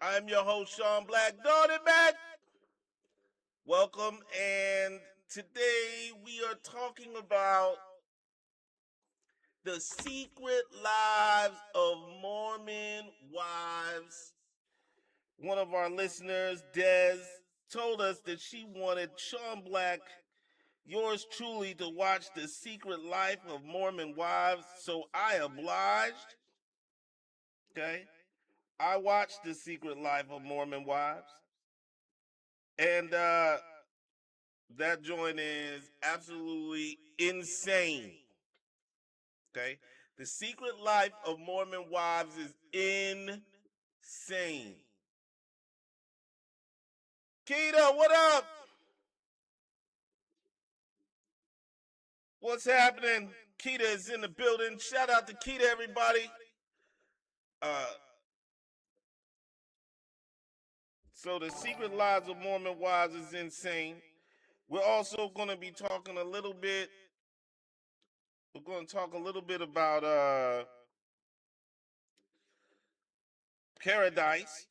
I am your host, Shon Black Podcast. Welcome, and today we are talking about the secret lives of Mormon wives. One of our listeners, Des, told us that she wanted Shon Black, yours truly, to watch The Secret Life of Mormon Wives, so I obliged. Okay? I watched The Secret Life of Mormon Wives. And that joint is absolutely insane. Okay? The Secret Life of Mormon Wives is insane. Keita, what up? What's happening? Keita is in the building. Shout out to Keita, everybody. So the Secret Lives of Mormon Wives is insane. We're also going to be talking a little bit. We're going to talk a little bit about Paradise.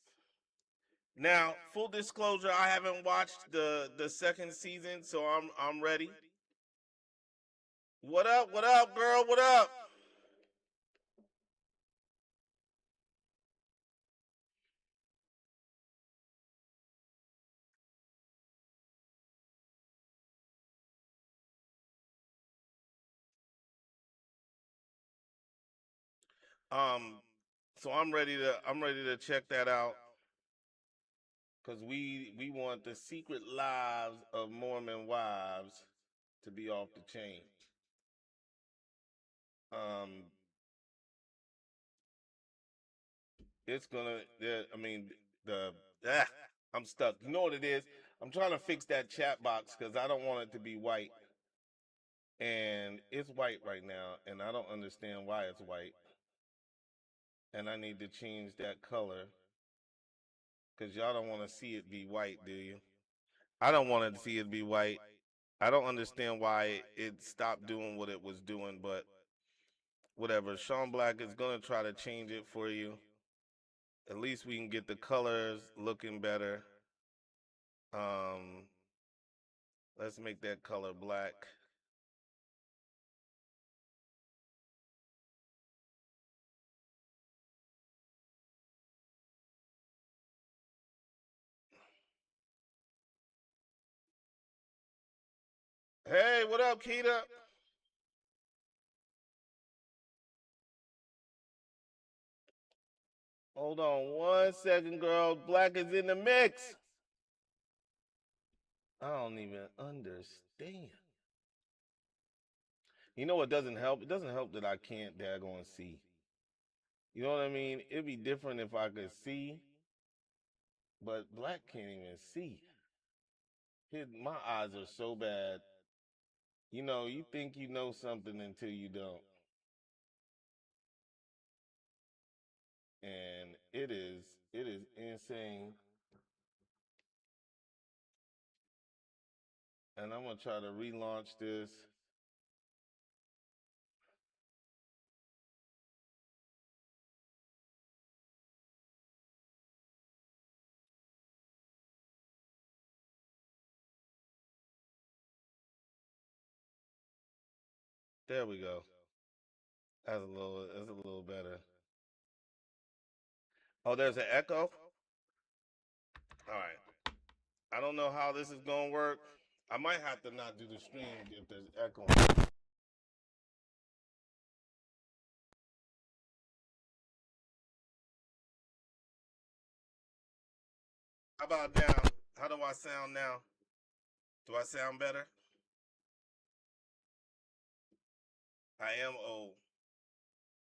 Now, full disclosure, I haven't watched the second season, so I'm ready. What up? What up, girl? What up? Um, so I'm ready to check that out because we want the secret lives of Mormon wives to be off the chain. Um, it's gonna. I mean, the ah, I'm stuck. You know what it is? I'm trying to fix that chat box because I don't want it to be white, and it's white right now, and I don't understand why it's white, and I need to change that color because y'all don't want to see it be white, do you? I don't want to see it be white. I don't understand why it stopped doing what it was doing, but whatever. Shon Black is gonna try to change it for you. At least we can get the colors looking better. Um, let's make that color black. Hey, what up, Keita? Hold on 1 second, girl. Black is in the mix. I don't even understand. You know what doesn't help? It doesn't help that I can't daggone see. You know what I mean? It'd be different if I could see, but Black can't even see. My eyes are so bad. You know, you think you know something until you don't. And it is insane. And I'm gonna try to relaunch this. There we go. That's a little better. Oh, there's an echo? All right. I don't know how this is gonna work. I might have to not do the stream if there's echo. How about now? How do I sound now? Do I sound better? I am old.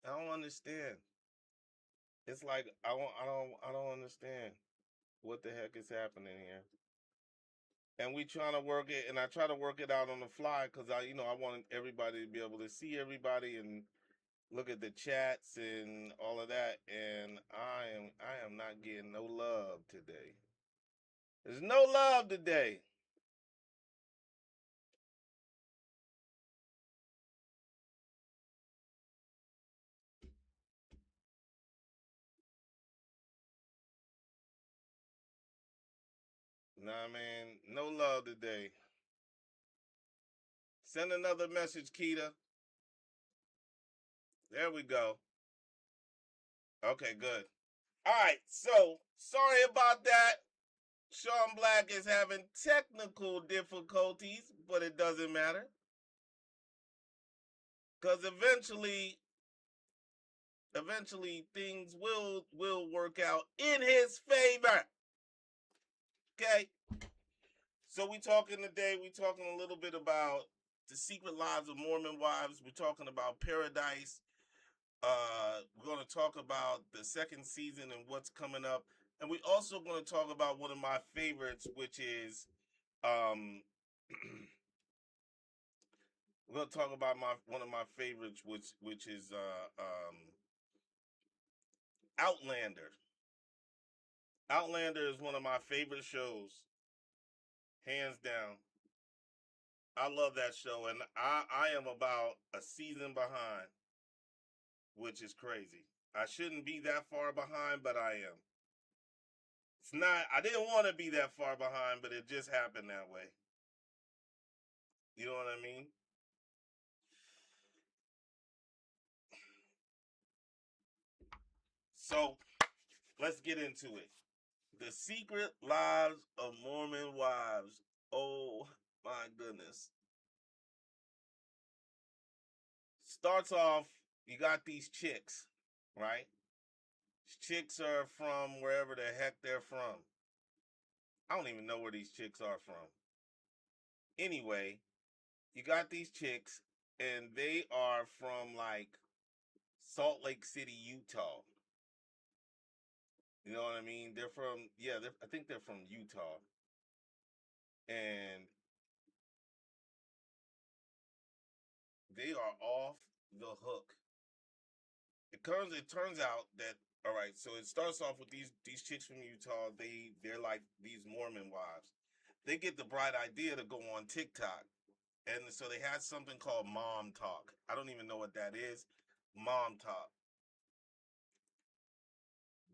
I don't understand. It's like I don't understand what the heck is happening here. And we trying to work it, and I try to work it out on the fly because I want everybody to be able to see everybody and look at the chats and all of that. And I am not getting no love today. There's no love today. Nah, man, no love today. Send another message, Keita. There we go. Okay, good. All right, so sorry about that. Shon Black is having technical difficulties, but it doesn't matter because eventually things will work out in his favor. Okay, so we talking today. We talking a little bit about the secret lives of Mormon wives. We're talking about paradise. We're going to talk about the second season and what's coming up, and we also going to talk about one of my favorites, which is um, we're going to talk about my one of my favorites, which is Outlander. Outlander is one of my favorite shows, hands down. I love that show, and I am about a season behind, which is crazy. I shouldn't be that far behind, but I am. It's not. I didn't want to be that far behind, but it just happened that way. You know what I mean? So let's get into it. The Secret Lives of Mormon Wives. Oh my goodness. Starts off, you got these chicks, right? These chicks are from wherever the heck they're from. I don't even know where these chicks are from. Anyway, you got these chicks, and they are from like Salt Lake City, Utah. You know what I mean? They're from, yeah, I think they're from Utah. And they are off the hook. It turns out that, all right, so it starts off with these chicks from Utah. They're like these Mormon wives. They get the bright idea to go on TikTok. And so they had something called Mom Talk. I don't even know what that is. Mom Talk.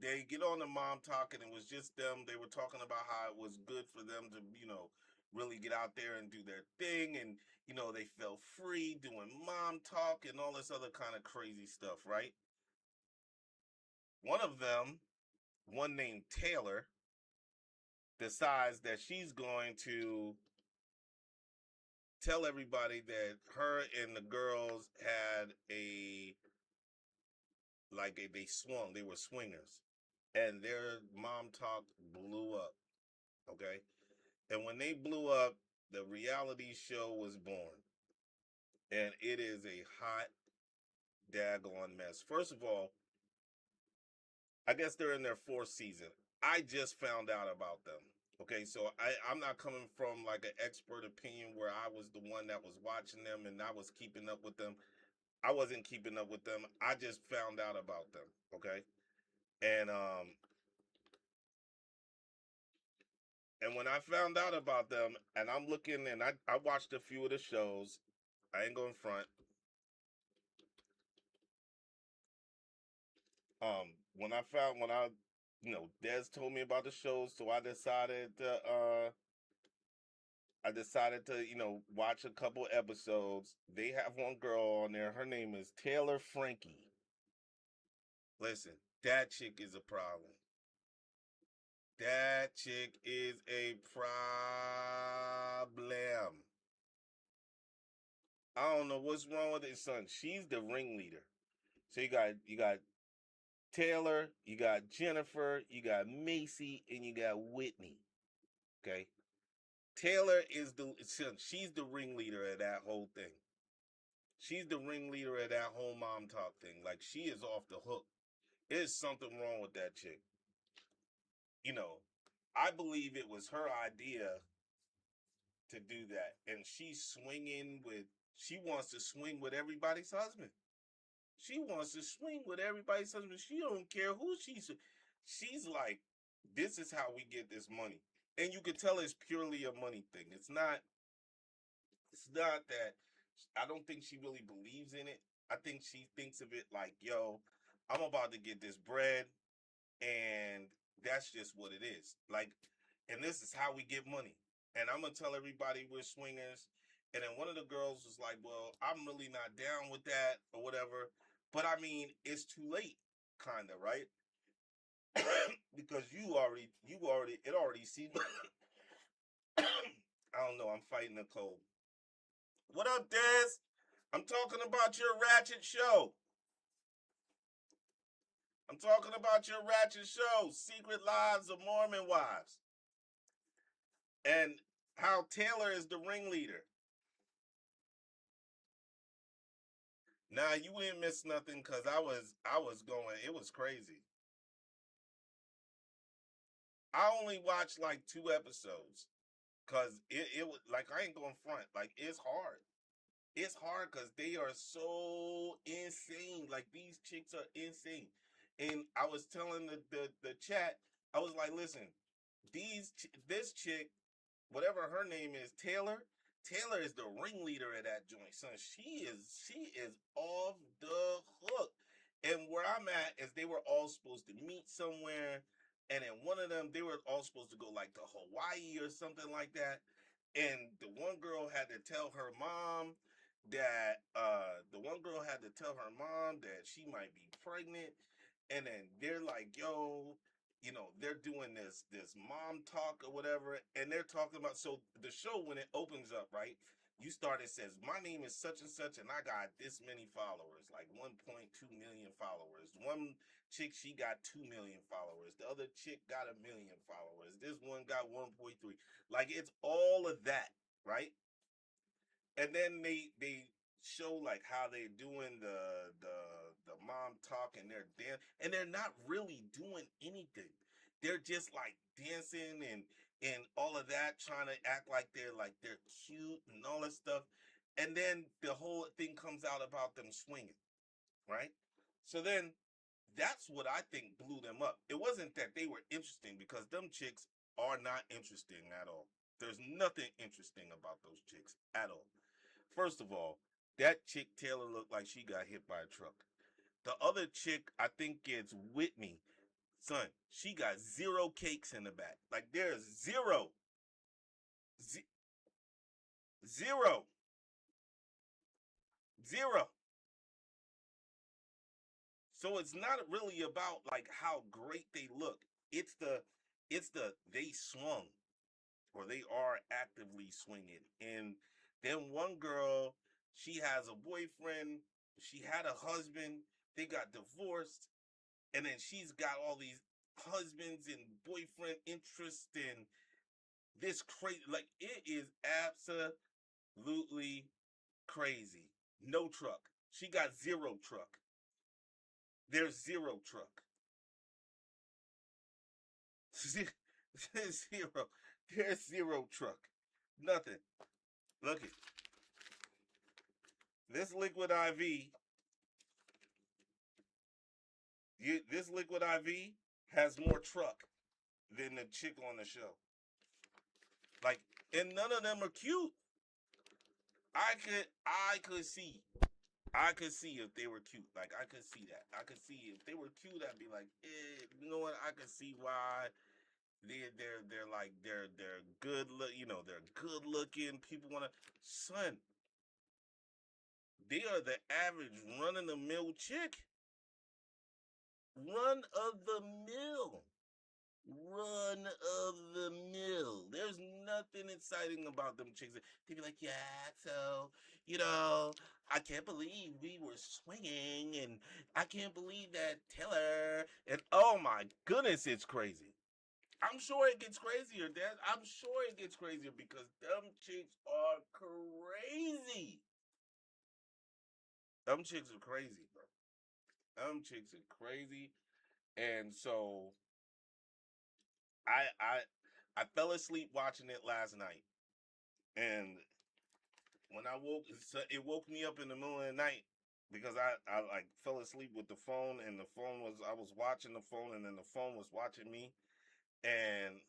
They get on the Mom Talk, and it was just them. They were talking about how it was good for them to, really get out there and do their thing. And, they felt free doing Mom Talk and all this other kind of crazy stuff, right? One of them, one named Taylor, decides that she's going to tell everybody that her and the girls had they swung, they were swingers, and their Mom Talk blew up. Okay, and when they blew up, the reality show was born, and it is a hot daggone mess. First of all, I guess they're in their fourth season. I just found out about them. Okay, so I'm not coming from like an expert opinion where I was the one that was watching them and I was keeping up with them. I wasn't keeping up with them. I just found out about them. Okay, and when I found out about them, and I'm looking, and I watched a few of the shows. I ain't going front. When I Des told me about the shows, so I decided to, watch a couple episodes. They have one girl on there. Her name is Taylor Frankie. Listen, that chick is a problem. That chick is a problem. I don't know what's wrong with his son. She's the ringleader. So you got Taylor, you got Jennifer, you got Macy, and you got Whitney. Okay. Taylor is she's the ringleader of that whole thing. She's the ringleader of that whole Mom Talk thing. Like, she is off the hook. There's something wrong with that chick. You know, I believe it was her idea to do that. And she wants to swing with everybody's husband. She wants to swing with everybody's husband. She don't care who she's like, this is how we get this money. And you can tell it's purely a money thing. It's not that I don't think she really believes in it. I think she thinks of it like, yo, I'm about to get this bread, and that's just what it is. Like, and this is how we get money. And I'm gonna tell everybody we're swingers. And then one of the girls was like, "Well, I'm really not down with that or whatever." But I mean, it's too late, kind of, right? Because it already seen. I don't know. I'm fighting a cold. What up, Des? I'm talking about your ratchet show. I'm talking about your ratchet show, Secret Lives of Mormon Wives, and how Taylor is the ringleader. Nah, you didn't miss nothing because I was going. It was crazy. I only watched like 2 episodes because it was like I ain't going front. Like it's hard. It's hard because they are so insane. Like these chicks are insane. And I was telling the chat, I was like, listen, this chick, whatever her name is, Taylor. Taylor is the ringleader of that joint, son. She is off the hook. And where I'm at is they were all supposed to meet somewhere, and then one of them they were all supposed to go like to Hawaii or something like that. And the one girl had to tell her mom that she might be pregnant, and then they're like, yo, they're doing this mom talk or whatever, and they're talking about, so the show when it opens up, right, you start, it says my name is such and such and I got this many followers, like 1.2 million followers. One chick, she got 2 million followers. The other chick got 1 million followers. This one got 1.3. Like it's all of that, right? And then they show like how they're doing the mom talk, and they're not really doing anything. They're just like dancing and all of that, trying to act like they're cute and all that stuff. And then the whole thing comes out about them swinging, right? So then that's what I think blew them up. It wasn't that they were interesting, because them chicks are not interesting at all. There's nothing interesting about those chicks at all. First of all, that chick Taylor looked like she got hit by a truck. The other chick, I think it's Whitney. Son, she got zero cakes in the back. Like there's zero, Z- zero, zero. So it's not really about like how great they look. It's the they swung, or they are actively swinging. And then one girl, she has a boyfriend, she had a husband, they got divorced, and then she's got all these husbands and boyfriend interests and this crazy, like it is absolutely crazy. No truck. She got zero truck. There's zero truck. Zero. There's zero truck. Nothing. Look at this liquid IV. This liquid IV has more truck than the chick on the show. Like, and none of them are cute. I could see if they were cute. Like I could see that. I could see if they were cute. I'd be like, you know what? I could see why they're like they're good look. They're good looking. People want to. Son, they are the average run of the mill chick. Run of the mill. Run of the mill. There's nothing exciting about them chicks. They be like, yeah, so, you know, I can't believe we were swinging, and I can't believe that Taylor, and oh my goodness, it's crazy. I'm sure it gets crazier, Dad. I'm sure it gets crazier because them chicks are crazy. Them chicks are crazy, bro. Them chicks are crazy. And so I I I fell asleep watching it last night. And when I woke, it woke me up in the middle of the night because I like fell asleep with the phone, and I was watching the phone, and then the phone was watching me. And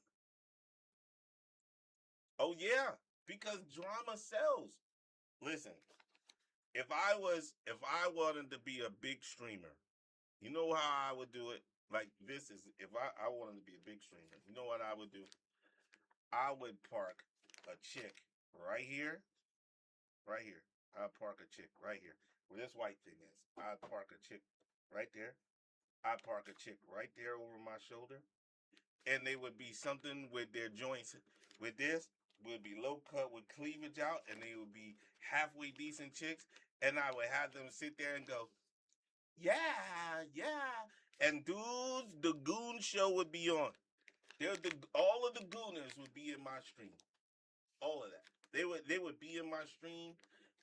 oh yeah, because drama sells. Listen, if I wanted to be a big streamer, you know how I would do it? Like this is if I wanted to be a big streamer, you know what I would do? I would park a chick right here, right here. I'd park a chick right here where this white thing is. I'd park a chick right there. I'd park a chick right there over my shoulder. And they would be something with their joints. With this, would be low cut with cleavage out, and they would be halfway decent chicks. And I would have them sit there and go, yeah, yeah. And dudes, the Goon Show would be on. All of the Gooners would be in my stream. All of that. They would be in my stream,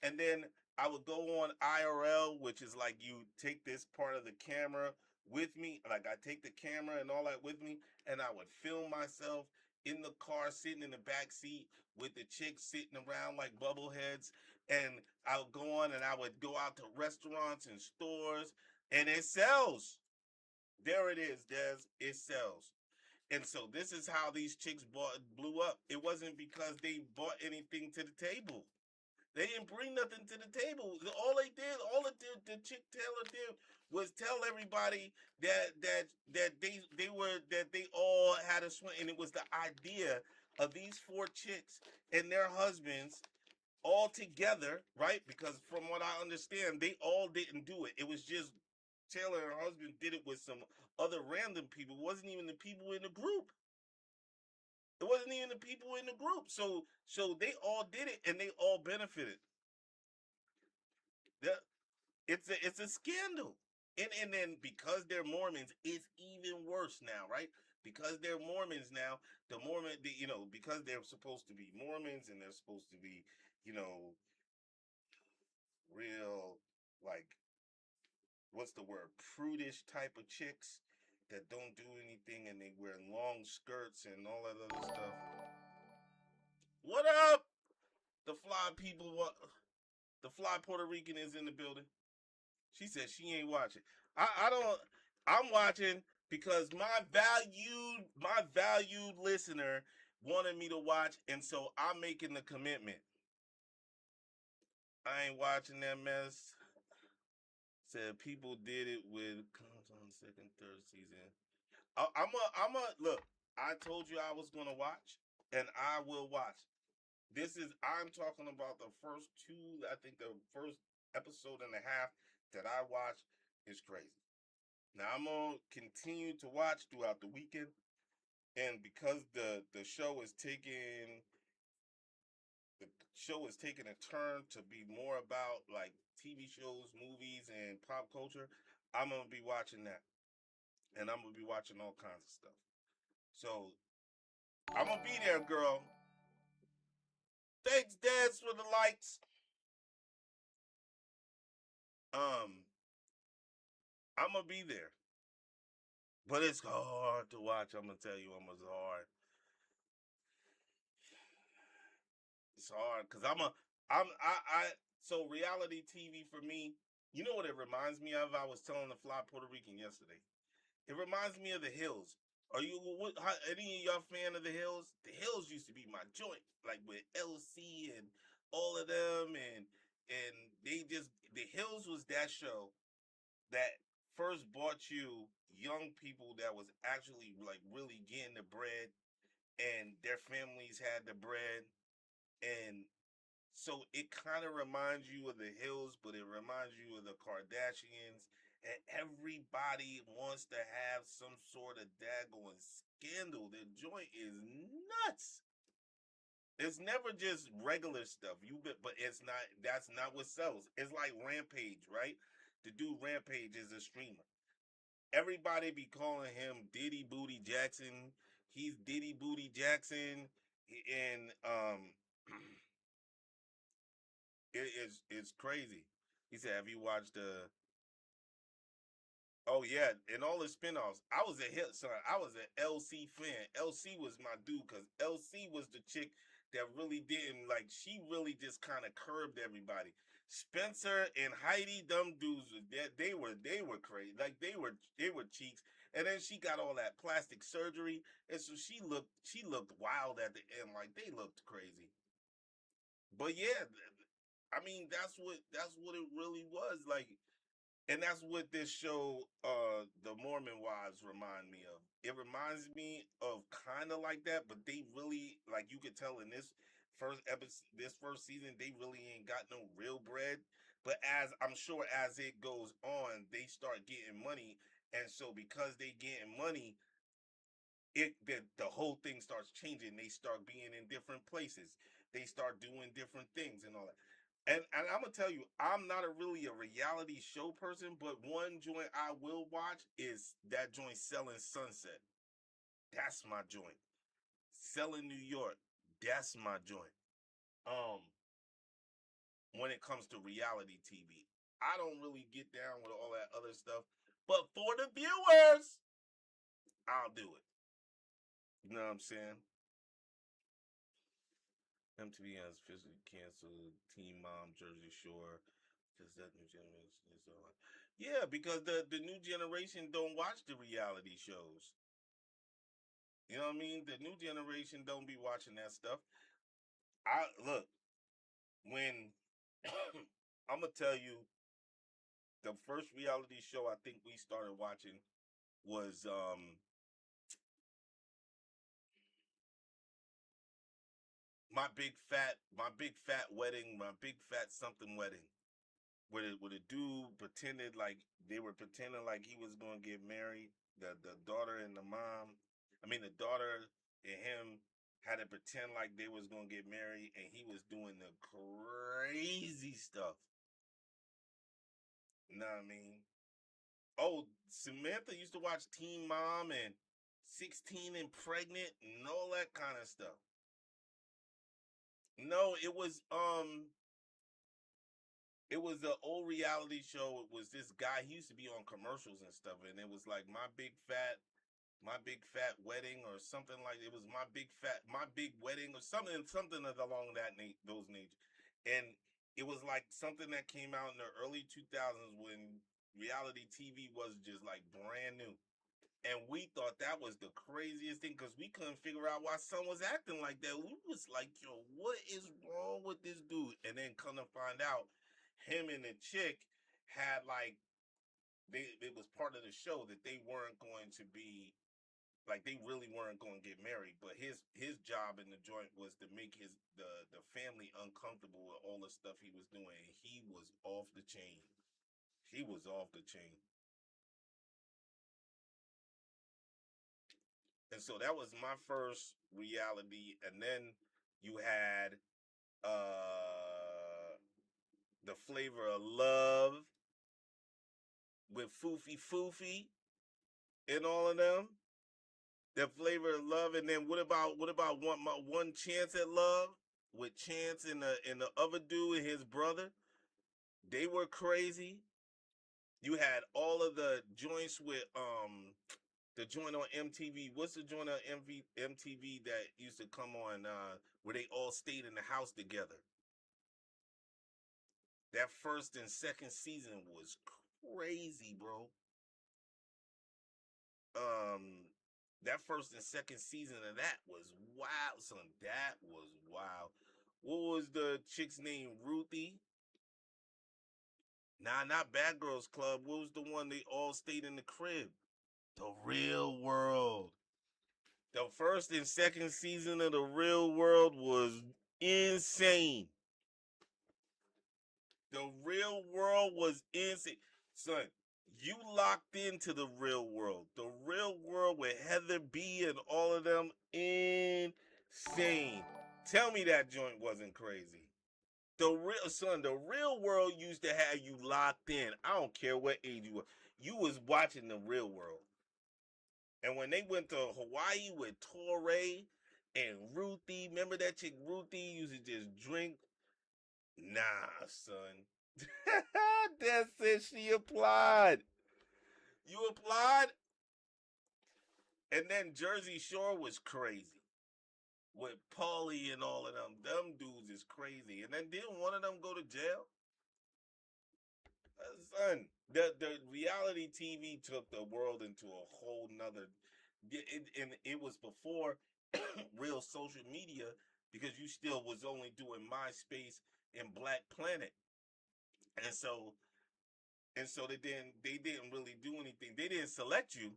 and then I would go on IRL, which is like you take this part of the camera with me, like I take the camera and all that with me, and I would film myself in the car sitting in the back seat with the chicks sitting around like bubbleheads, and I would go on and I would go out to restaurants and stores, and it sells. There it is, Des. It sells. And so this is how these chicks blew up. It wasn't because they brought anything to the table. They didn't bring nothing to the table. All the chick Taylor did was tell everybody that they all had a swing, and it was the idea of these four chicks and their husbands all together, right? Because from what I understand, they all didn't do it. It was just Taylor and her husband did it with some other random people. It wasn't even the people in the group. It wasn't even the people in the group. So they all did it and they all benefited. The- it's a scandal. And then because they're Mormons, it's even worse now, right? Because they're Mormons now, because they're supposed to be Mormons and they're supposed to be, you know, real like what's the word, prudish type of chicks that don't do anything and they wear long skirts and all that other stuff. What up? The fly people, the fly Puerto Rican is in the building. She said she ain't watching. I don't. I'm watching because my valued listener wanted me to watch, and so I'm making the commitment. I ain't watching that mess. Said people did it with comes on second, third season. I'm a look. I told you I was gonna watch, and I will watch. I'm talking about the first two. I think the first episode and a half that I watched is crazy. Now I'm gonna continue to watch throughout the weekend, and because the show is taking a turn to be more about like TV shows, movies, and pop culture, I'm gonna be watching that, and I'm gonna be watching all kinds of stuff. So I'm gonna be there, girl. Thanks, Des, for the likes. Um, I'm gonna be there, but it's hard to watch. I'm gonna tell you, almost hard. It's hard because so reality TV for me. You know what it reminds me of? I was telling the fly Puerto Rican yesterday. It reminds me of the Hills. Any of y'all fan of the Hills? The Hills used to be my joint, like with LC and all of them, and the Hills was that show that first brought you young people that was actually like really getting the bread, and their families had the bread, and so it kind of reminds you of the Hills, but it reminds you of the Kardashians. And everybody wants to have some sort of daggone scandal. The joint is nuts. It's never just regular stuff. But it's not. That's not what sells. It's like Rampage, right? The dude Rampage is a streamer. Everybody be calling him Diddy Booty Jackson. He's Diddy Booty Jackson, and it's crazy. He said, "Have you watched Oh yeah, and all the spinoffs. I was a hit son. I was an LC fan. LC was my dude because LC was the chick that really didn't like. She really just kind of curbed everybody. Spencer and Heidi, them dudes, they were crazy. Like they were cheeks. And then she got all that plastic surgery, and so she looked wild at the end. Like they looked crazy. But yeah, I mean that's what it really was like. And that's what this show, the Mormon Wives, remind me of. It reminds me of kind of like that, but they really, like, you could tell in this first season, they really ain't got no real bread. But as I'm sure as it goes on, they start getting money, and so because they getting money, the whole thing starts changing. They start being in different places. They start doing different things and all that. And I'm gonna tell you, I'm not really a reality show person, but one joint I will watch is that joint Selling Sunset. That's my joint. Selling New York. That's my joint. Um, when it comes to reality TV, I don't really get down with all that other stuff, but for the viewers, I'll do it. You know what I'm saying? MTV has officially canceled Teen Mom Jersey Shore because that new generation is so. Yeah, because the new generation don't watch the reality shows. You know what I mean? The new generation don't be watching that stuff. I look when I'm gonna tell you the first reality show I think we started watching was my big fat something wedding. Where the dude pretended like they were pretending like he was gonna get married. The daughter and the mom, I mean the daughter and him had to pretend like they was gonna get married, and he was doing the crazy stuff. You know what I mean? Oh, Samantha used to watch Teen Mom and 16 and Pregnant and all that kind of stuff. No, it was an old reality show. It was this guy. He used to be on commercials and stuff, and it was like my big fat wedding or something like it was my big wedding or something along those nature, and it was like something that came out in the early 2000s when reality TV was just like brand new. And we thought that was the craziest thing because we couldn't figure out why someone was acting like that. We was like, yo, what is wrong with this dude? And then come to find out, him and the chick had like it was part of the show that they weren't going to be like they really weren't going to get married. But his job in the joint was to make the family uncomfortable with all the stuff he was doing. And he was off the chain. He was off the chain. And so that was my first reality. And then you had the flavor of love with Foofy Foofy and all of them. The flavor of love, and then what about one chance at love with Chance and the other dude and his brother? They were crazy. You had all of the joints with the joint on MTV. What's the joint on MTV that used to come on where they all stayed in the house together? That first and second season was crazy, bro. Um, that first and second season of that was wild, son. That was wild. What was the chick's name? Ruthie? Nah, not Bad Girls Club. What was the one they all stayed in the crib? The Real World. The first and second season of The Real World was insane. The Real World was insane. Son, you locked into The Real World. The Real World with Heather B and all of them, insane. Tell me that joint wasn't crazy. The Real World used to have you locked in. I don't care what age you were. You was watching The Real World. And when they went to Hawaii with Torre and Ruthie, remember that chick Ruthie used to just drink. Nah, son. That's it. She applied. You applied? And then Jersey Shore was crazy. With Paulie and all of them. Them dudes is crazy. And then didn't one of them go to jail? Son, the reality TV took the world into a whole nother. And it was before real social media because you still was only doing MySpace and Black Planet. And so and so they didn't really do anything. They didn't select you.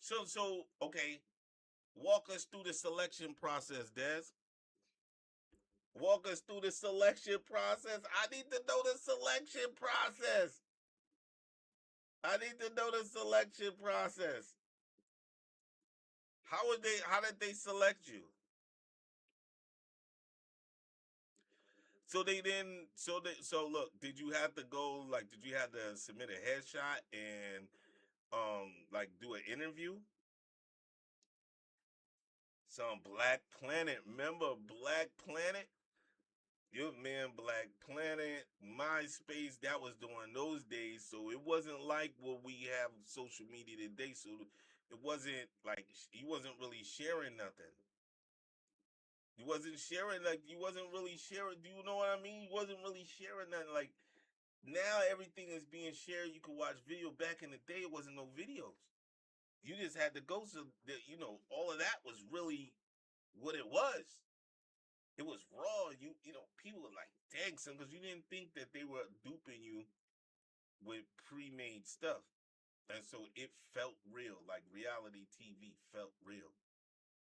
So okay, walk us through the selection process, Des. Walk us through the selection process. I need to know the selection process. I need to know the selection process. How did they select you? So look, did you have to go like did you have to submit a headshot and like do an interview? Some Black Planet. Remember Black Planet? Your man Black Planet, MySpace, that was during those days. So it wasn't like what we have social media today. So it wasn't like you wasn't really sharing nothing. You wasn't sharing like you wasn't really sharing. Do you know what I mean? You wasn't really sharing nothing. Like now everything is being shared. You could watch video. Back in the day, it wasn't no videos. You just had to go. So that all of that was really what it was. It was raw. People were like, dang, son, because you didn't think that they were duping you with pre-made stuff. And so it felt real, like reality TV felt real.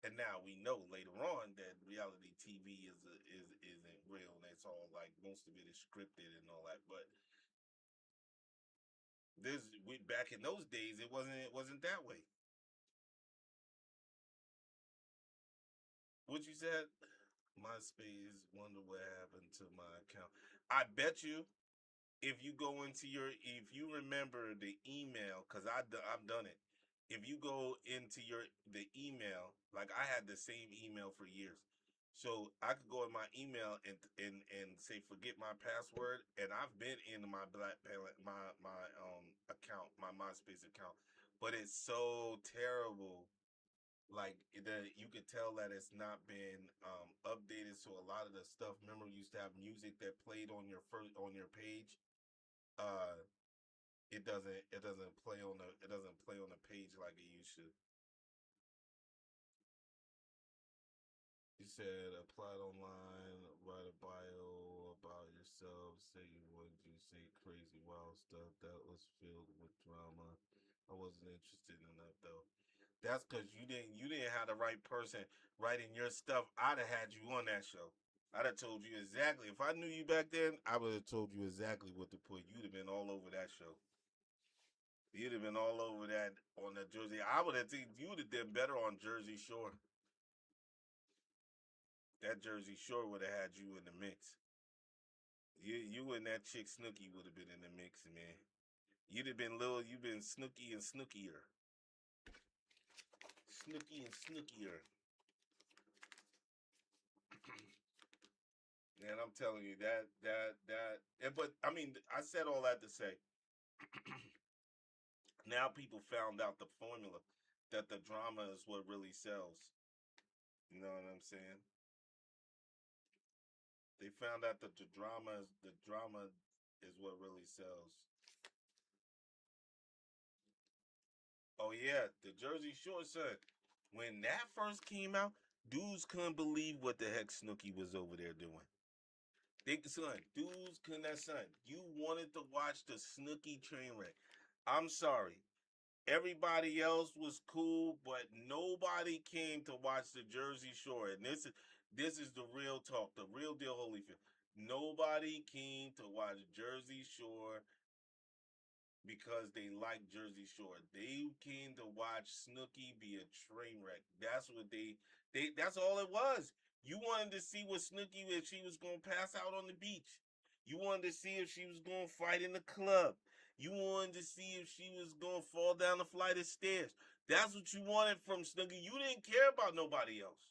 And now we know later on that reality TV isn't real, and it's all like most of it is scripted and all that. But back in those days, it wasn't that way. What you said? MySpace. Wonder what happened to my account. I bet you if you go into if you remember the email, because I've done it. If you go into the email, like I had the same email for years, so I could go in my email and say forget my password, and I've been in my Black Palette my account, my MySpace account, but it's so terrible. Like you could tell that it's not been updated. So a lot of the stuff, remember, we used to have music that played on your page. Uh, it doesn't play on the page like it used to. You said applied online, write a bio about yourself, say you wanted to say crazy wild stuff that was filled with drama. I wasn't interested in that though. That's because you didn't have the right person writing your stuff. I'd have had you on that show. I'd have told you exactly. If I knew you back then, I would have told you exactly what to put. You'd have been all over that show. You'd have been all over that on the Jersey. I would have think you would have done better on Jersey Shore. That Jersey Shore would have had you in the mix. You and that chick Snooky would have been in the mix, man. You'd have been little. You've been Snooky and Snookier, Snooky and Snookier. And I'm telling you that. But I mean, I said all that to say, now people found out the formula that the drama is what really sells. You know what I'm saying? They found out that the drama is what really sells. Oh yeah, the Jersey Shore son. When that first came out, dudes couldn't believe what the heck Snooky was over there doing. Dudes couldn't that son. You wanted to watch the Snooky train wreck. I'm sorry. Everybody else was cool, but nobody came to watch the Jersey Shore. And this is the real talk, the real deal, Holyfield. Nobody came to watch Jersey Shore because they like Jersey Shore. They came to watch Snooki be a train wreck. That's what they that's all it was. You wanted to see what Snooki if she was gonna pass out on the beach. You wanted to see if she was gonna fight in the club. You wanted to see if she was gonna fall down the flight of stairs. That's what you wanted from Snooki. You didn't care about nobody else.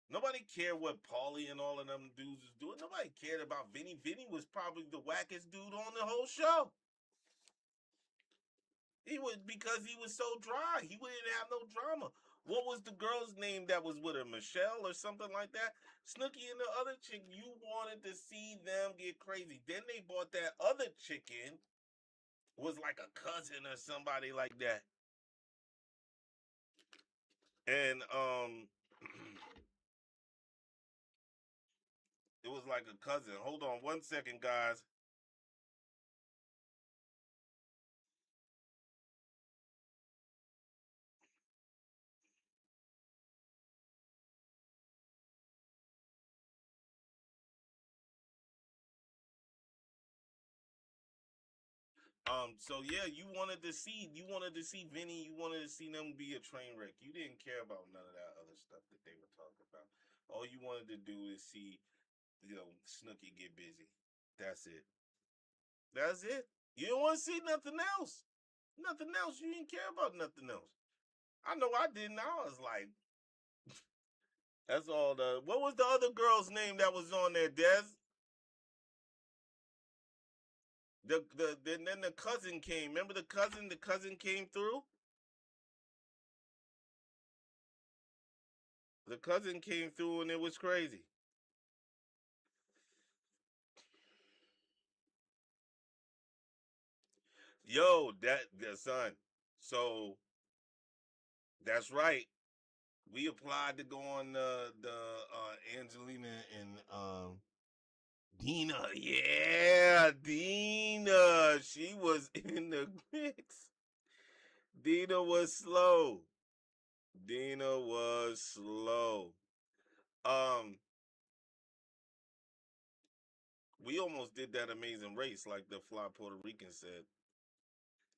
Nobody cared what Paulie and all of them dudes was doing. Nobody cared about Vinny. Vinny was probably the wackest dude on the whole show. He was because he was so dry. He didn't have no drama. What was the girl's name that was with her? Michelle or something like that? Snooky and the other chick, you wanted to see them get crazy. Then they brought that other chick in, was like a cousin or somebody like that. And it was like a cousin. Hold on one second, guys. So yeah, you wanted to see Vinny, you wanted to see them be a train wreck. You didn't care about none of that other stuff that they were talking about. All you wanted to do is see, Snooki get busy. That's it. That's it. You didn't want to see nothing else. Nothing else. You didn't care about nothing else. I know I didn't. I was like, that's all the. What was the other girl's name that was on there, Des? Then the cousin came. Remember the cousin? The cousin came through. The cousin came through, and it was crazy. Yo, that the son. So that's right. We applied to go on the Angelina and Dina. Yeah, Dina. She was in the mix. Dina was slow. Dina was slow. Um, we almost did that Amazing Race, like the fly Puerto Rican said.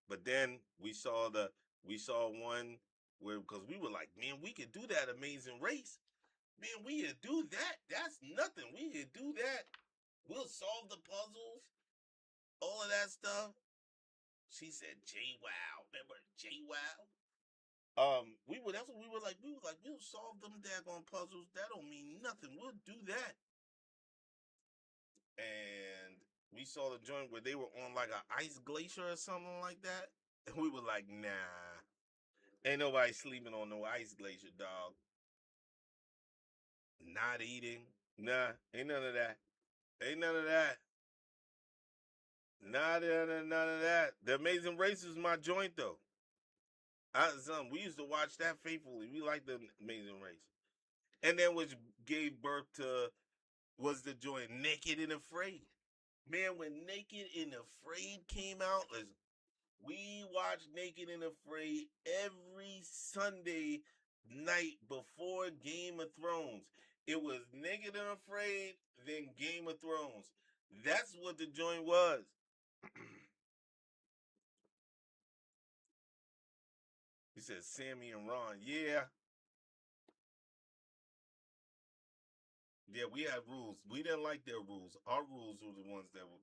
But then we saw one where, because we were like, man, we could do that Amazing Race. Man, we could do that. That's nothing. We could do that. We'll solve the puzzles, all of that stuff. She said, J Wow. Remember J Wow? We were. That's what we were like. We were like, we'll solve them daggone puzzles. That don't mean nothing. We'll do that. And we saw the joint where they were on like an ice glacier or something like that. And we were like, nah, ain't nobody sleeping on no ice glacier, dog. Not eating. Nah, ain't none of that. Ain't none of that. None of that. The Amazing Race is my joint though. We used to watch that faithfully. We liked the Amazing Race. And then which gave birth to was the joint Naked and Afraid. Man, when Naked and Afraid came out, listen, we watched Naked and Afraid every Sunday night before Game of Thrones. It was Naked and Afraid, then Game of Thrones. That's what the joint was. He said Sammy and Ron. Yeah. Yeah, we had rules. We didn't like their rules. Our rules were the ones that were.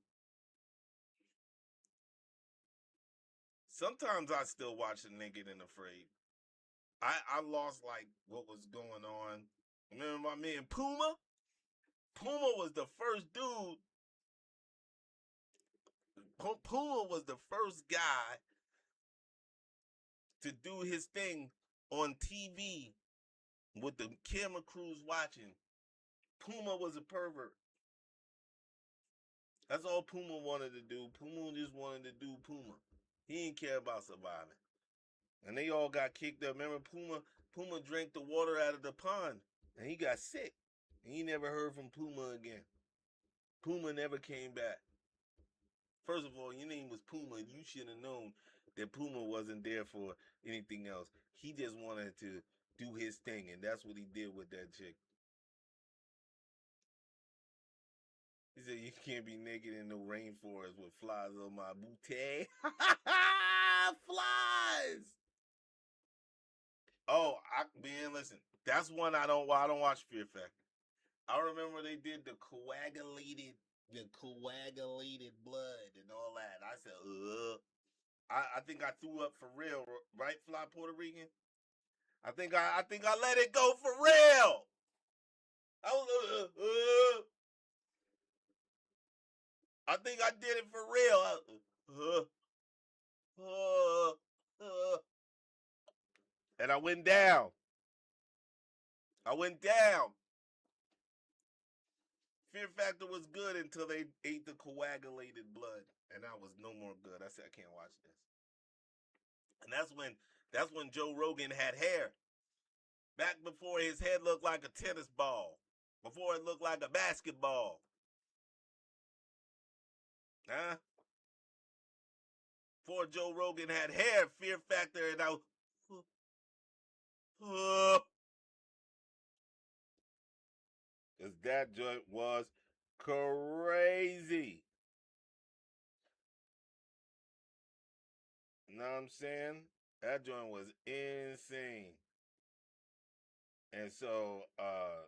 Sometimes I still watch the Naked and Afraid. I lost like what was going on. Remember my man Puma? Puma was the first dude. Puma was the first guy to do his thing on TV with the camera crews watching. Puma was a pervert. That's all Puma wanted to do. Puma just wanted to do Puma. He didn't care about surviving. And they all got kicked up. Remember Puma drank the water out of the pond and he got sick. And he never heard from Puma again. Puma never came back. First of all, your name was Puma. You should have known that Puma wasn't there for anything else. He just wanted to do his thing, and that's what he did with that chick. He said, you can't be naked in the rainforest with flies on my booty. Flies! Oh, man, listen. That's one I don't watch Fear Factor. I remember they did the coagulated blood and all that. I said, ugh. I think I threw up for real, right, Fly Puerto Rican? I think I let it go for real. I was I think I did it for real. Uh, uh, and I went down. I went down. Fear Factor was good until they ate the coagulated blood, and that was no more good. I said I can't watch this. And that's when Joe Rogan had hair. Back before his head looked like a tennis ball. Before it looked like a basketball. Huh? Before Joe Rogan had hair, Fear Factor, and I. Because that joint was crazy. Know what I'm saying? That joint was insane. And so I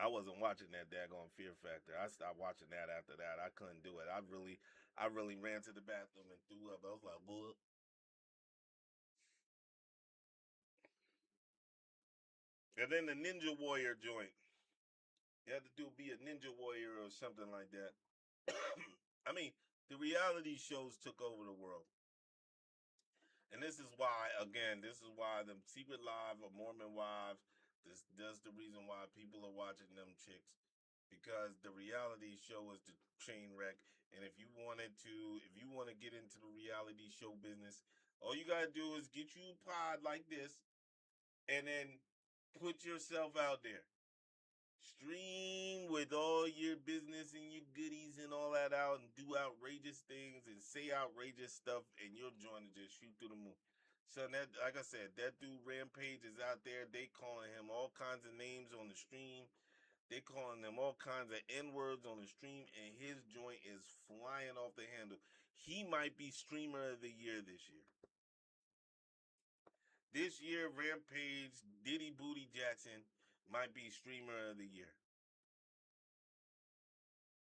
wasn't watching that daggone Fear Factor. I stopped watching that after that. I couldn't do it. I really ran to the bathroom and threw up. I was like, what? And then the Ninja Warrior joint. You had to be a ninja warrior or something like that. I mean, the reality shows took over the world. And this is why, again, this is why the Secret Life of Mormon Wives, that's the reason why people are watching them chicks. Because the reality show is the train wreck. And if you want to get into the reality show business, all you gotta do is get you a pod like this and then put yourself out there. Stream with all your business and your goodies and all that out and do outrageous things and say outrageous stuff and you're join to just shoot through the moon. So that, like I said, that dude Rampage is out there. They calling him all kinds of names on the stream. They calling them all kinds of N-words on the stream, and his joint is flying off the handle. He might be streamer of the year this year. This year, Rampage, Diddy Booty Jackson might be streamer of the year.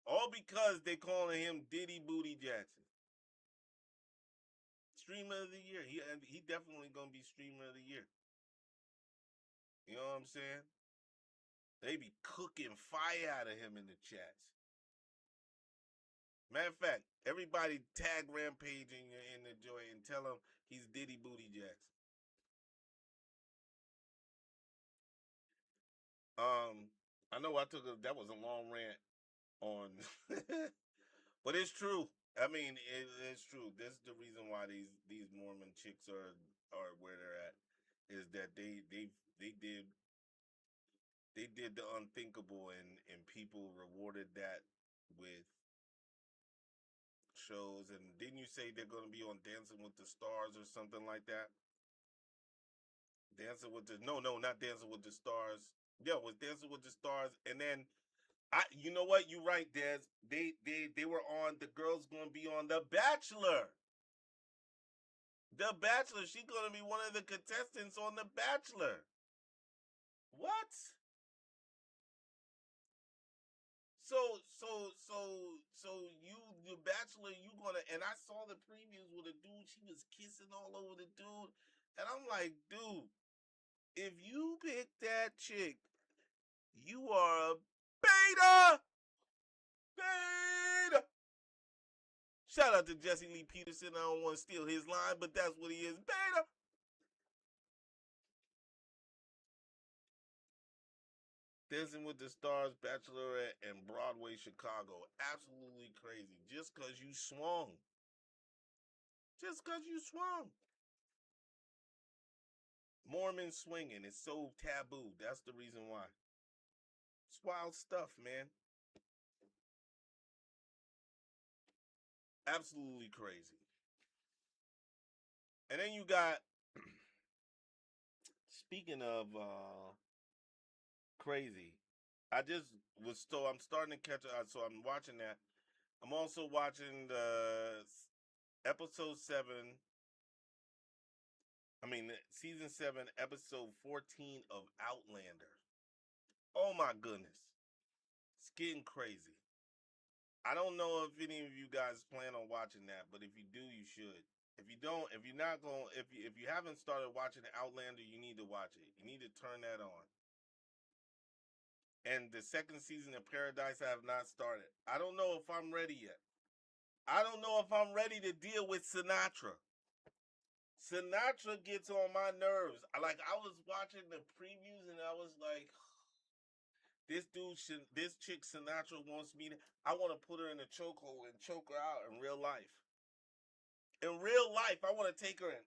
All because they calling him Diddy Booty Jackson. Streamer of the year. He definitely gonna be streamer of the year. You know what I'm saying? They be cooking fire out of him in the chats. Matter of fact, everybody tag Rampage in the joy and tell him he's Diddy Booty Jackson. I know that was a long rant on, but it's true. I mean, it's true. This is the reason why these Mormon chicks are where they're at, is that they did the unthinkable and people rewarded that with shows. And didn't you say they're going to be on Dancing with the Stars or something like that? Dancing with the no, not Dancing with the Stars. Yeah, it was Dancing with the Stars, and then you know what? You're right, Des. They were on. The girl's gonna be on The Bachelor. The Bachelor. She's gonna be one of the contestants on The Bachelor. What? So so you The Bachelor. You gonna? And I saw the previews with a dude. She was kissing all over the dude, and I'm like, dude, if you pick that chick, you are a beta. Beta. Shout out to Jesse Lee Peterson. I don't want to steal his line, but that's what he is. Beta. Dancing with the Stars, Bachelorette, and Broadway Chicago. Absolutely crazy. Just because you swung. Just because you swung. Mormon swinging is so taboo. That's the reason why. It's wild stuff, man. Absolutely crazy. And then you got, speaking of crazy, I'm starting to catch up. So I'm watching that. I'm also watching the episode 7. Season 7, episode 14 of Outlander. Oh my goodness. It's getting crazy. I don't know if any of you guys plan on watching that, but if you do, you should. If you don't, if you're not going, if you haven't started watching Outlander, you need to watch it. You need to turn that on. And the second season of Paradise, I have not started. I don't know if I'm ready yet. I don't know if I'm ready to deal with Sinatra. Sinatra gets on my nerves. I was watching the previews and I was like, this chick Sinatra wants me to. I want to put her in a chokehold and choke her out in real life. In real life, I want to take her in.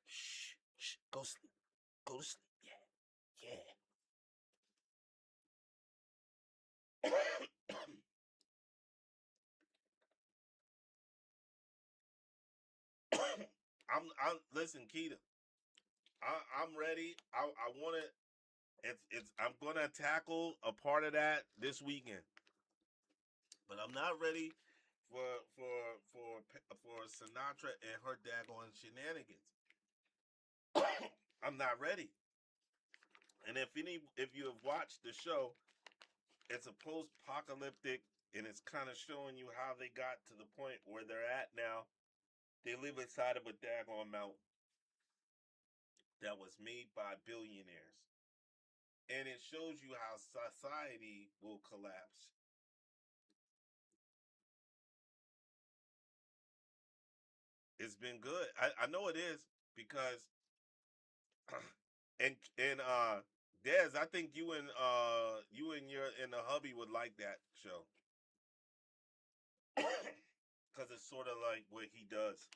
Shh, shh, go sleep, go to sleep. Yeah, yeah. I'm. Listen, Keita. I'm ready. I want to. It's. I'm gonna tackle a part of that this weekend, but I'm not ready for Sinatra and her daggone shenanigans. I'm not ready. And if you have watched the show, it's a post-apocalyptic, and it's kind of showing you how they got to the point where they're at now. They live inside of a daggone mountain that was made by billionaires, and it shows you how society will collapse. It's been good. I know it is because and Des, I think you and your and the hubby would like that show because it's sort of like what he does.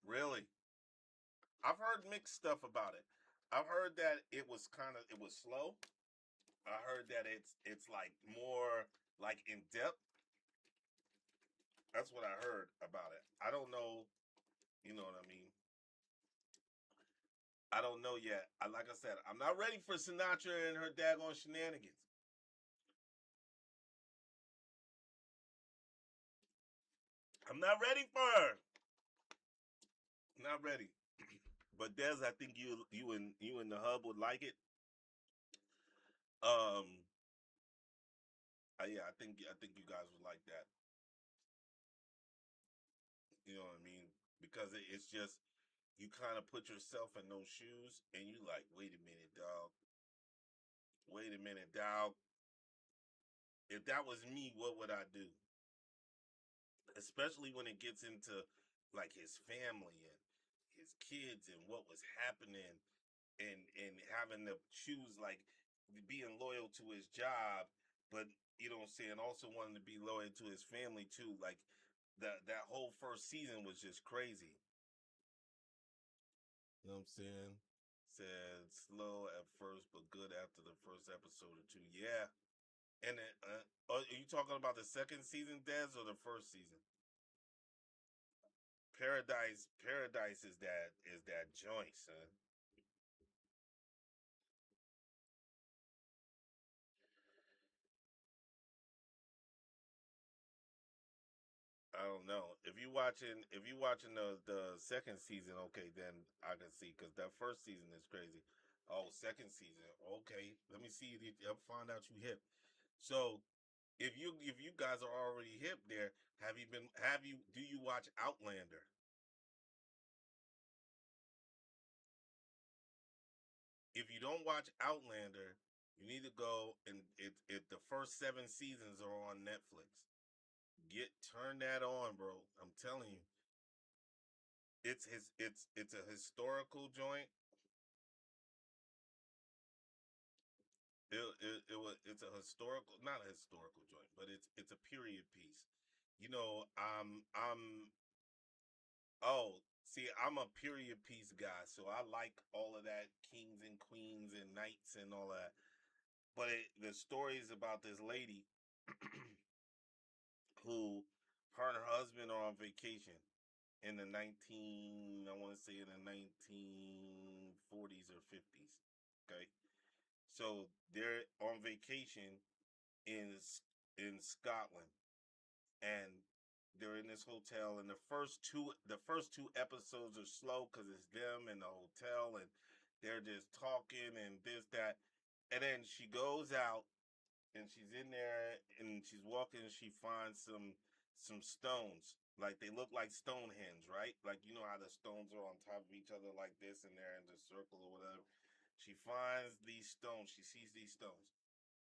Really, I've heard mixed stuff about it. I've heard that it was slow. I heard that it's like more like in depth. That's what I heard about it. I don't know. You know what I mean? I don't know yet. Like I said, I'm not ready for Sinatra and her daggone shenanigans. I'm not ready for her. Not ready. But Des, I think you and the hub would like it. Um, yeah, I think you guys would like that. You know what I mean? Because it's just you kind of put yourself in those shoes, and you like, wait a minute, dog. Wait a minute, dog. If that was me, what would I do? Especially when it gets into like his family and his kids and what was happening and having to choose like being loyal to his job, but you know what I'm saying, also wanting to be loyal to his family too. Like that whole first season was just crazy. You know what I'm saying? Said slow at first, but good after the first episode or two. Yeah. And then, are you talking about the second season, Des, or the first season? Paradise is that joint, son. I don't know. If you watching the second season, okay, then I can see because that first season is crazy. Oh, second season, okay. Let me see. I'll find out you hip. So if you guys are already hip there, have you do you watch Outlander? If you don't watch Outlander, you need to go and it the first seven seasons are on Netflix. Turn that on, bro. I'm telling you, it's a historical joint. It's a historical, not a historical joint, but it's a period piece. You know, oh, see, I'm a period piece guy, so I like all of that kings and queens and knights and all that. But the story is about this lady who her and her husband are on vacation in the 19 I want to say in the 1940s or 50s. Okay. So they're on vacation in in Scotland, and they're in this hotel. And the first two episodes are slow because it's them in the hotel, and they're just talking and this that, and then she goes out and she's in there and she's walking. And she finds some stones. Like they look like Stonehenge, right? Like you know how the stones are on top of each other like this, and they're in the circle or whatever. She finds these stones. She sees these stones,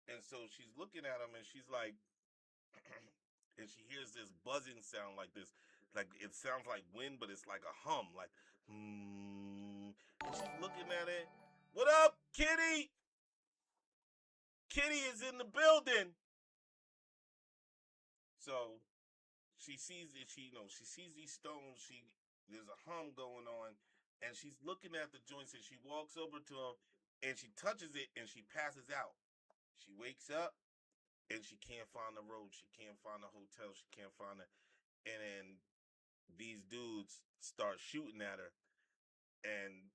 and so she's looking at them, and she's like, and she hears this buzzing sound like this, like it sounds like wind, but it's like a hum, like hmm. And she's looking at it. What up, Kitty? Kitty is in the building. So she sees it. She sees these stones. There's a hum going on, and she's looking at the joints. And she walks over to him, and she touches it, and she passes out. She wakes up, and she can't find the road. She can't find the hotel. She can't find it. And then these dudes start shooting at her, and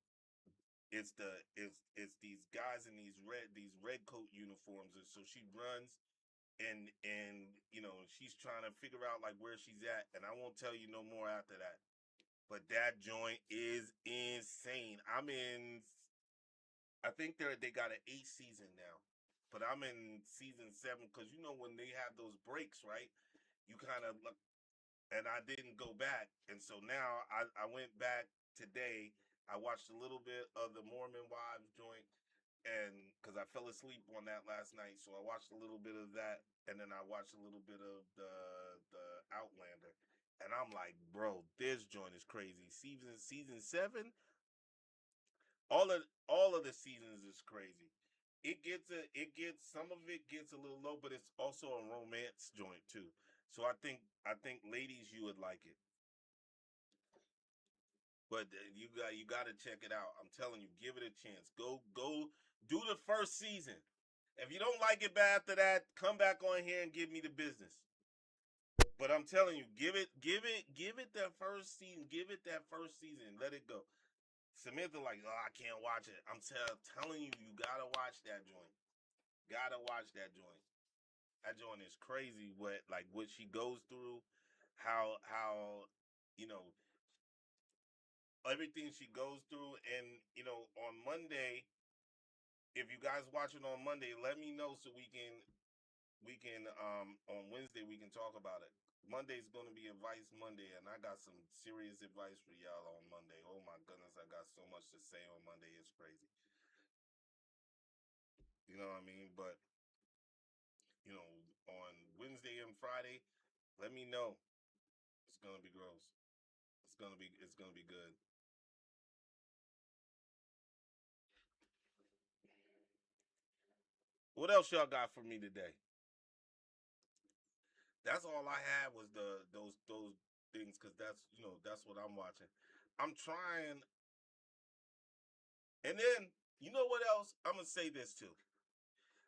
it's these guys in these red coat uniforms. And so she runs, and she's trying to figure out like where she's at, and I won't tell you no more after that. But that joint is insane. I think they got an 8th season now, but I'm in season 7 because when they have those breaks, right? You kind of look, and I didn't go back, and so now I went back today. I watched a little bit of the Mormon Wives joint, and because I fell asleep on that last night, so I watched a little bit of that, and then I watched a little bit of the Outlander, and I'm like, bro, this joint is crazy. Season 7, all of the seasons is crazy. It gets some of it gets a little low, but it's also a romance joint too. So I think ladies, you would like it. But you got to check it out. I'm telling you, give it a chance. Go do the first season. If you don't like it bad after that, come back on here and give me the business. But I'm telling you, give it that first season. Give it that first season. Let it go. Samantha like, oh, I can't watch it. I'm telling you, you gotta watch that joint. Gotta watch that joint. That joint is crazy. What she goes through, how you know everything she goes through, and on Monday, if you guys watch it on Monday, let me know so we can on Wednesday we can talk about it. Monday's gonna be Advice Monday, and I got some serious advice for y'all on Monday. Oh my goodness, I got so much to say on Monday. It's crazy. You know what I mean? But you know, on Wednesday and Friday, let me know. It's gonna be gross. It's gonna be good. What else y'all got for me today? That's all I had was those things because that's what I'm watching. I'm trying, and then you know what else? I'm gonna say this too.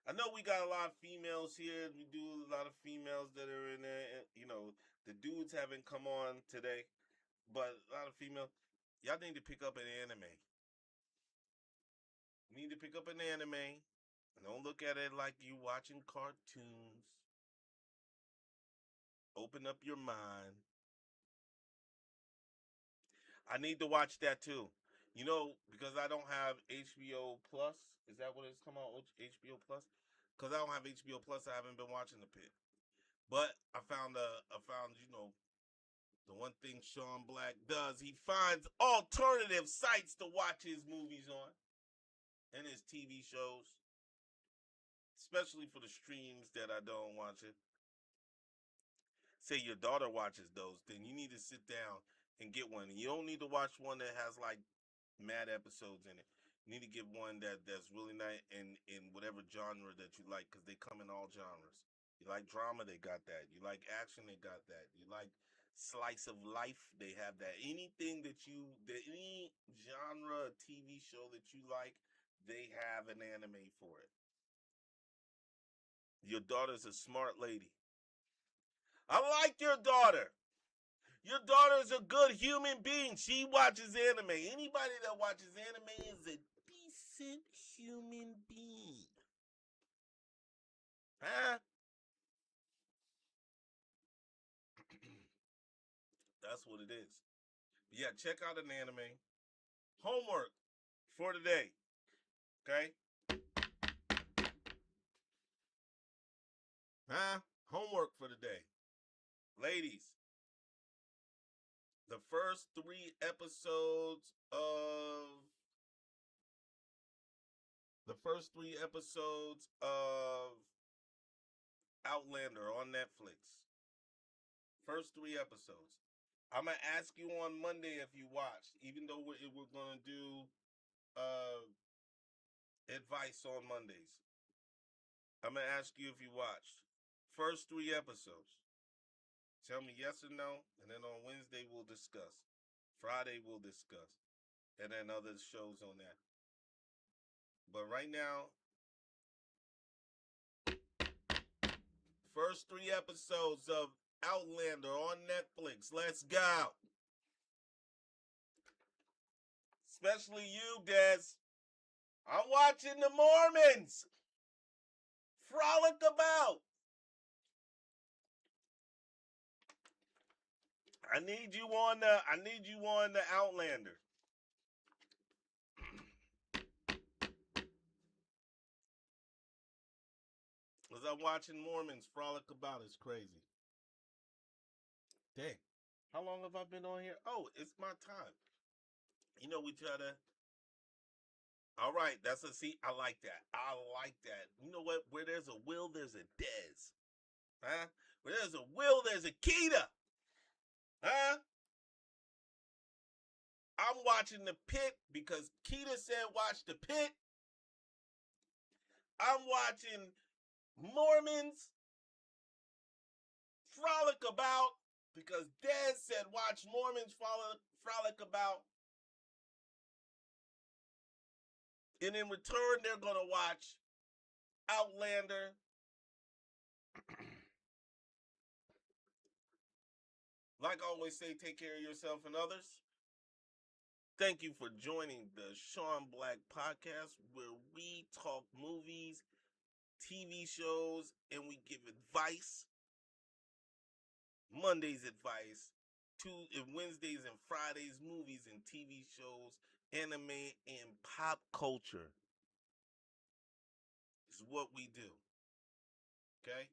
I know we got a lot of females here. We do a lot of females that are in there. And, the dudes haven't come on today, but a lot of females. Y'all need to pick up an anime. You need to pick up an anime. Don't look at it like you watching cartoons. Open up your mind. I need to watch that too. Because I don't have HBO Plus. Is that what it's come on? HBO Plus? Because I don't have HBO Plus, I haven't been watching The Pit. But I found the one thing Shon Black does, he finds alternative sites to watch his movies on and his TV shows, especially for the streams that I don't watch it. Say your daughter watches those, then you need to sit down and get one. You don't need to watch one that has like mad episodes in it. You need to get one that's really nice in whatever genre that you like, because they come in all genres. You like drama, they got that. You like action, they got that. You like slice of life, they have that. Any genre TV show that you like, they have an anime for it. Your daughter's a smart lady. I like your daughter. Your daughter's a good human being. She watches anime. Anybody that watches anime is a decent human being. Huh? That's what it is. Yeah, check out an anime. Homework for today. Okay? Huh? Homework for today. Ladies, the first three episodes of Outlander on Netflix. First 3 episodes. I'm gonna ask you on Monday if you watched, even though we're gonna do uh, advice on Mondays. I'm gonna ask you if you watched first 3 episodes. Tell me yes or no, and then on Wednesday we'll discuss. Friday we'll discuss, and then other shows on that. But right now, first 3 episodes of Outlander on Netflix. Let's go. Especially you, Des. I'm watching the Mormons frolic about. I need you on the Outlander. As I'm watching Mormons frolic about, it's crazy. Dang. How long have I been on here? Oh, it's my time. You know, we try to. All right, that's a see. I like that. I like that. You know what? Where there's a will, there's a Dez. Huh? Where there's a will, there's a Keita. Huh? I'm watching the pit because Keita said watch the pit. I'm watching Mormons frolic about because Dez said watch Mormons frolic about. And in return, they're going to watch Outlander. Like I always say, take care of yourself and others. Thank you for joining the Shon Black Podcast, where we talk movies, TV shows, and we give advice. Mondays advice, Wednesdays and Fridays movies and TV shows, anime and pop culture is what we do. Okay?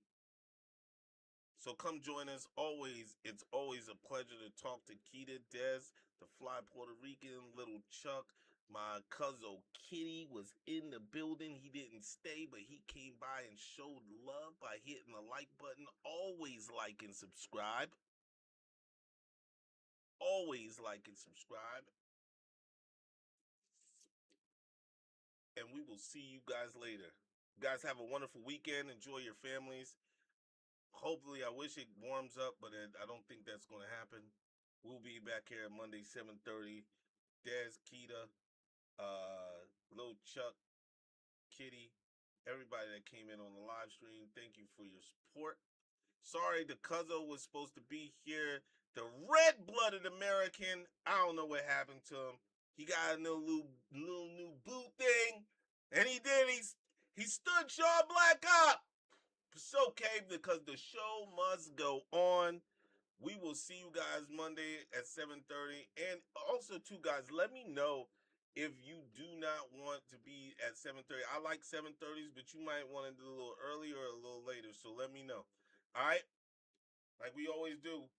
So come join us. It's always a pleasure to talk to Keita, Dez, the fly Puerto Rican, little Chuck. My cousin Kitty was in the building. He didn't stay, but he came by and showed love by hitting the like button. Always like and subscribe. Always like and subscribe. And we will see you guys later. You guys have a wonderful weekend. Enjoy your families. Hopefully, I wish it warms up, but I don't think that's going to happen. We'll be back here Monday, 7:30. Dez, Keita, Lil Chuck, Kitty, everybody that came in on the live stream, thank you for your support. Sorry, the cousin was supposed to be here. The red-blooded American, I don't know what happened to him. He got a little new boot thing, and he stood Shon Black up. It's okay because the show must go on. We will see you guys Monday at 7:30. And also, too, guys, let me know if you do not want to be at 7:30. I like 7:30s, but you might want to do a little earlier or a little later. So let me know. All right? Like we always do.